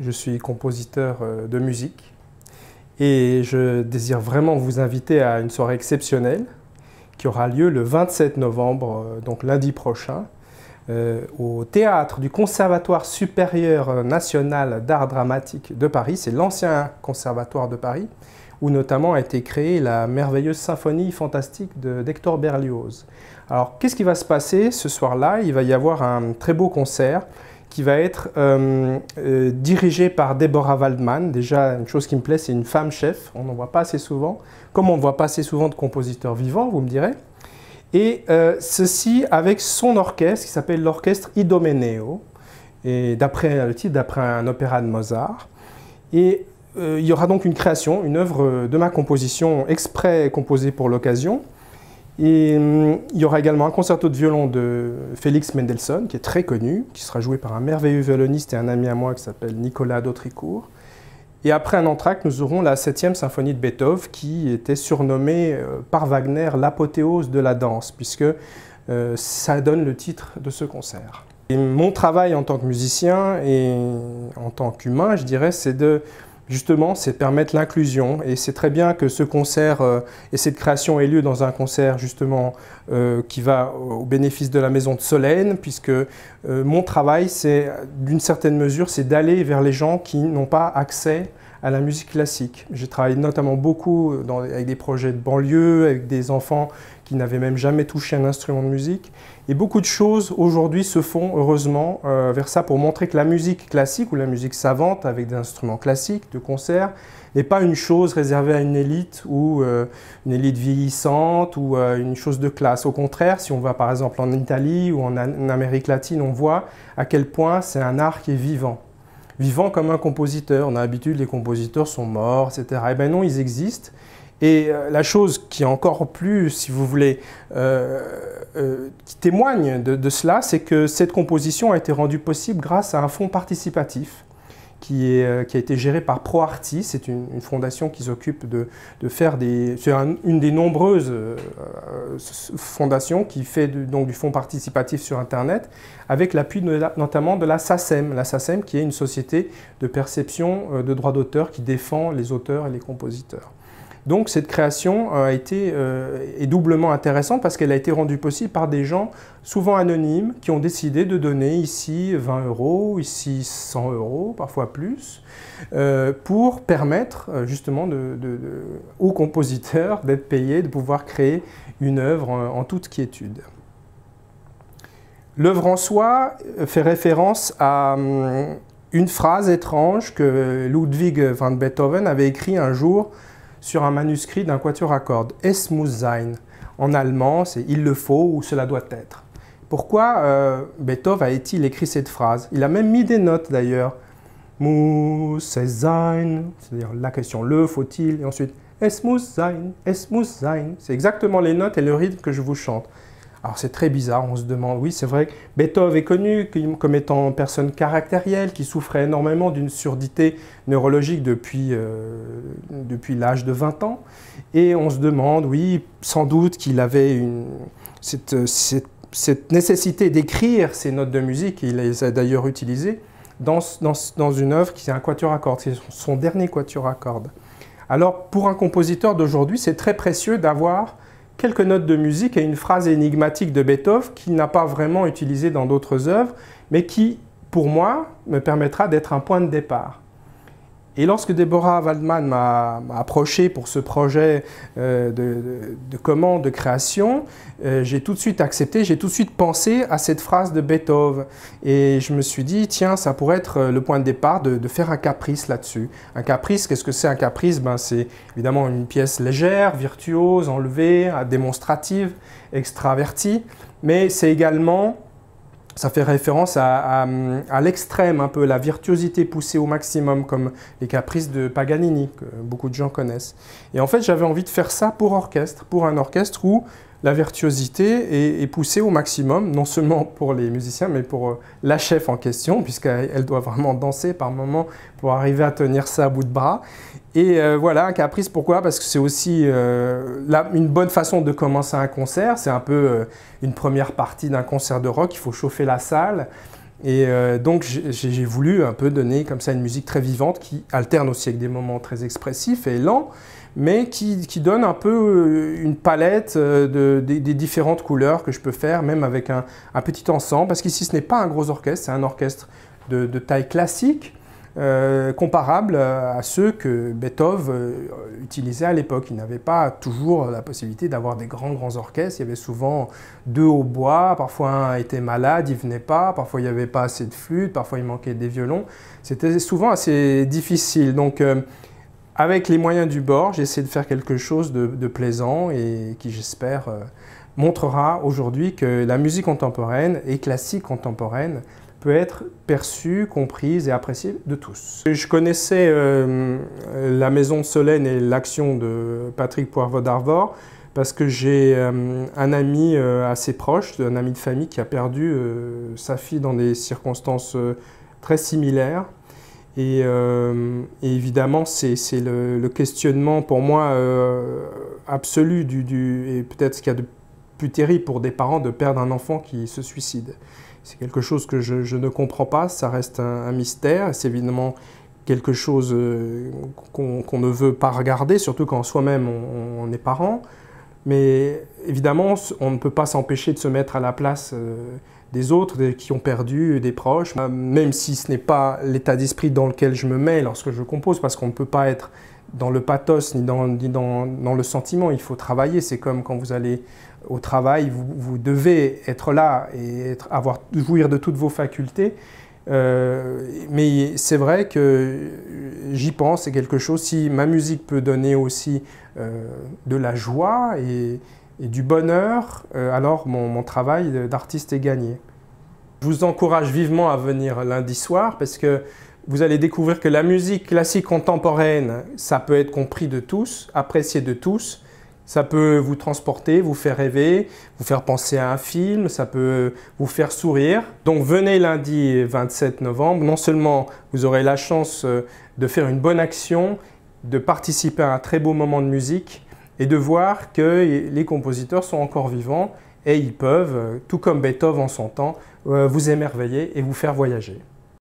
je suis compositeur de musique et je désire vraiment vous inviter à une soirée exceptionnelle qui aura lieu le 27 novembre, donc lundi prochain, au théâtre du Conservatoire supérieur national d'art dramatique de Paris. C'est l'ancien conservatoire de Paris, où notamment a été créée la merveilleuse symphonie fantastique d'Hector Berlioz. Alors, qu'est-ce qui va se passer ce soir-là? Il va y avoir un très beau concert qui va être dirigé par Deborah Waldman. Déjà, une chose qui me plaît, c'est une femme chef. On n'en voit pas assez souvent. Comme on ne voit pas assez souvent de compositeurs vivants, vous me direz. Et ceci avec son orchestre, qui s'appelle l'orchestre Idomeneo, et d'après le titre, d'après un opéra de Mozart. Et il y aura donc une création, une œuvre de ma composition exprès composée pour l'occasion. Et il y aura également un concerto de violon de Félix Mendelssohn, qui est très connu, qui sera joué par un merveilleux violoniste et un ami à moi qui s'appelle Nicolas Dautricourt. Et après un entracte, nous aurons la 7e symphonie de Beethoven, qui était surnommée par Wagner l'apothéose de la danse, puisque ça donne le titre de ce concert. Et mon travail en tant que musicien et en tant qu'humain, je dirais, c'est de permettre l'inclusion. Et c'est très bien que ce concert et cette création ait lieu dans un concert justement qui va au bénéfice de la Maison de Solesnes, puisque mon travail, d'une certaine mesure, c'est d'aller vers les gens qui n'ont pas accès à la musique classique. J'ai travaillé notamment beaucoup avec des projets de banlieue, avec des enfants qui n'avaient même jamais touché un instrument de musique. Et beaucoup de choses aujourd'hui se font, heureusement, vers ça pour montrer que la musique classique ou la musique savante avec des instruments classiques de concert n'est pas une chose réservée à une élite ou une élite vieillissante ou une chose de classe. Au contraire, si on va par exemple en Italie ou en Amérique latine, on voit à quel point c'est un art qui est vivant. Vivant comme un compositeur. On a l'habitude, les compositeurs sont morts, etc. Eh bien non, ils existent. Et la chose qui est encore plus, si vous voulez, qui témoigne de cela, c'est que cette composition a été rendue possible grâce à un fonds participatif qui a été géré par ProArtis. C'est une fondation qui s'occupe de faire c'est une des nombreuses fondations qui fait donc du fonds participatif sur Internet, avec l'appui notamment de la SACEM. La SACEM qui est une société de perception de droits d'auteur qui défend les auteurs et les compositeurs. Donc cette création est doublement intéressante parce qu'elle a été rendue possible par des gens souvent anonymes qui ont décidé de donner ici 20 €, ici 100 €, parfois plus, pour permettre justement aux compositeurs d'être payés, de pouvoir créer une œuvre en toute quiétude. L'œuvre en soi fait référence à une phrase étrange que Ludwig van Beethoven avait écrite un jour sur un manuscrit d'un quatuor à cordes, Es muss sein. En allemand, c'est « il le faut » ou « cela doit être ». Pourquoi Beethoven a-t-il écrit cette phrase? Il a même mis des notes d'ailleurs. Muss es sein, c'est-à-dire la question « le faut-il » et ensuite « es muss sein, es muss sein ». C'est exactement les notes et le rythme que je vous chante. Alors c'est très bizarre, on se demande, oui c'est vrai que Beethoven est connu comme étant une personne caractérielle qui souffrait énormément d'une surdité neurologique depuis l'âge de 20 ans. Et on se demande, oui, sans doute qu'il avait cette nécessité d'écrire ces notes de musique, et il les a d'ailleurs utilisées, dans une œuvre qui est un quatuor à cordes, c'est son dernier quatuor à cordes. Alors pour un compositeur d'aujourd'hui, c'est très précieux d'avoir quelques notes de musique et une phrase énigmatique de Beethoven qu'il n'a pas vraiment utilisée dans d'autres œuvres, mais qui, pour moi, me permettra d'être un point de départ. Et lorsque Deborah Waldman m'a approché pour ce projet de commande, de création, j'ai tout de suite accepté, j'ai tout de suite pensé à cette phrase de Beethoven. Et je me suis dit, tiens, ça pourrait être le point de départ de faire un caprice là-dessus. Un caprice, qu'est-ce que c'est un caprice? C'est évidemment une pièce légère, virtuose, enlevée, démonstrative, extravertie, mais c'est également... Ça fait référence à l'extrême, un peu la virtuosité poussée au maximum, comme les caprices de Paganini, que beaucoup de gens connaissent. Et en fait, j'avais envie de faire ça pour orchestre, pour un orchestre où la virtuosité est poussée au maximum, non seulement pour les musiciens, mais pour la chef en question, puisqu'elle doit vraiment danser par moments pour arriver à tenir ça à bout de bras. Et voilà, un caprice, pourquoi? Parce que c'est aussi une bonne façon de commencer un concert. C'est un peu une première partie d'un concert de rock. Il faut chauffer la salle. Et donc j'ai voulu un peu donner comme ça une musique très vivante qui alterne aussi avec des moments très expressifs et lents, mais qui donne un peu une palette des différentes couleurs que je peux faire, même avec un petit ensemble, parce qu'ici ce n'est pas un gros orchestre, c'est un orchestre de taille classique, comparable à ceux que Beethoven utilisait à l'époque. Il n'avait pas toujours la possibilité d'avoir des grands orchestres. Il y avait souvent 2 hautbois, parfois un était malade, il ne venait pas, parfois il n'y avait pas assez de flûte, parfois il manquait des violons. C'était souvent assez difficile. Donc avec les moyens du bord, j'ai essayé de faire quelque chose de plaisant et qui, j'espère, montrera aujourd'hui que la musique contemporaine et classique contemporaine peut être perçue, comprise et appréciée de tous. Je connaissais la Maison de Solesmes et l'action de Patrick Poivre d'Arvor parce que j'ai un ami assez proche, un ami de famille qui a perdu sa fille dans des circonstances très similaires. Et évidemment, c'est le questionnement pour moi absolu et peut-être ce qu'il y a de plus terrible pour des parents de perdre un enfant qui se suicide. C'est quelque chose que je ne comprends pas, ça reste un mystère. C'est évidemment quelque chose qu'on ne veut pas regarder, surtout quand soi-même on est parent. Mais évidemment, on ne peut pas s'empêcher de se mettre à la place des autres qui ont perdu des proches, même si ce n'est pas l'état d'esprit dans lequel je me mets lorsque je compose, parce qu'on ne peut pas être dans le pathos ni dans le sentiment. Il faut travailler, c'est comme quand vous allez au travail, vous devez être là et jouir de toutes vos facultés. Mais c'est vrai que j'y pense, c'est quelque chose, si ma musique peut donner aussi de la joie et du bonheur, alors mon travail d'artiste est gagné. Je vous encourage vivement à venir lundi soir parce que vous allez découvrir que la musique classique contemporaine, ça peut être compris de tous, apprécié de tous. Ça peut vous transporter, vous faire rêver, vous faire penser à un film, ça peut vous faire sourire. Donc venez lundi 27 novembre, non seulement vous aurez la chance de faire une bonne action, de participer à un très beau moment de musique et de voir que les compositeurs sont encore vivants et ils peuvent, tout comme Beethoven en son temps, vous émerveiller et vous faire voyager.